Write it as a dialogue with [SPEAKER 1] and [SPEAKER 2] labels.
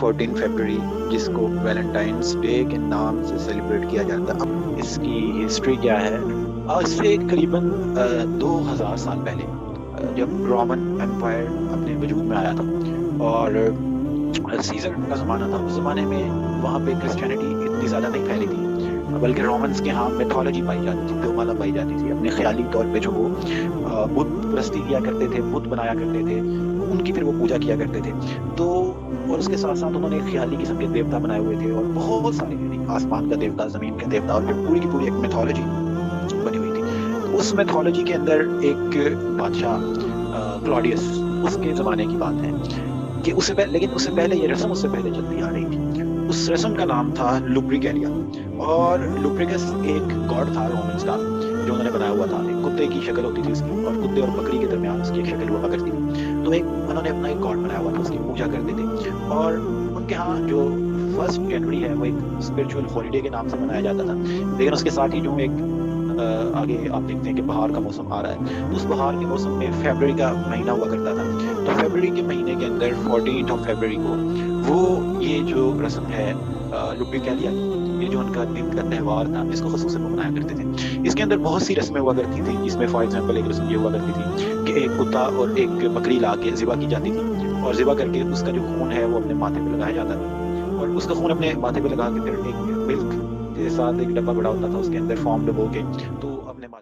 [SPEAKER 1] 14 February جس کو Valentines day کے نام سے سیلیبریٹ کیا جاتا ہے. اب اس کی ہسٹری کیا ہے؟ آج سے قریباً 2000 سال پہلے جب رومن امپائر اپنے وجود میں آیا تھا اور سیزر کا زمانہ تھا، اس زمانے میں وہاں پہ کرسچینٹی اتنی زیادہ نہیں پھیلی تھی، بلکہ رومنس کے ہاں میتھولوجی پائی جاتی تھی، دیومالا پائی جاتی تھی. اپنے خیالی طور پہ جو وہ بت پرستی کیا کرتے تھے، بت بنایا کرتے تھے، ان کی پھر وہ پوجا کیا کرتے تھے. تو اور اس کے ساتھ ساتھ انہوں نے خیالی قسم کے دیوتا بنائے ہوئے تھے اور بہت سارے، یعنی آسمان کا دیوتا، زمین کا دیوتا، اور پھر پوری کی پوری ایک میتھولوجی بنی ہوئی تھی. تو اس میتھولوجی کے اندر ایک بادشاہ کلاڈیس، اس کے زمانے کی بات ہے کہ لیکن اس سے پہلے یہ رسم اس سے پہلے چلتی آ رہی تھی. اس رسم کا نام تھا لوپریکیلیا، اور لوپریکس ایک گاڈ تھا رومنس کا جو انہوں نے بنایا ہوا تھا. ایک کتے کی شکل ہوتی تھی اس کی، اور کتے اور بکری کے درمیان اس کی ایک شکل ہوا کرتی تھی. تو انہوں نے اپنا ایک گاڈ بنایا ہوا تھا، اس کی پوجا کرتے تھے. اور ان کے ہاں جو 1 جنوری ہے وہ ایک اسپرچل ہالیڈے کے نام سے منایا جاتا تھا. لیکن اس کے ساتھ ہی جو ایک آگے آپ دیکھتے ہیں کہ بہار کا موسم آ رہا ہے، تو اس بہار کے موسم میں فیبرری کا مہینہ ہوا کرتا تھا. تو فیبرری کے مہینے کے اندر 14 فیبرری کو وہ یہ جو رسم ہے لوپریکیلیا کی، یہ جو ان کا دن کا تہوار تھا، اس کو خصوصاً وہ منایا کرتے تھے. اس کے اندر بہت سی رسمیں ہوا کرتی تھیں، جس میں فار ایگزامپل ایک رسم یہ ہوا کرتی تھی کہ ایک کتا اور ایک بکری لا کے ذبح کی جاتی تھی، اور ذبح کر کے اس کا جو خون ہے وہ اپنے ماتھے پہ لگایا جاتا تھا. اور اس کا خون اپنے ماتھے پہ لگا کے پھر ایک ملک کے ساتھ ایک ڈبہ بڑا ہوتا تھا، اس کے اندر فارم ڈبو کے تو اپنے ماتھے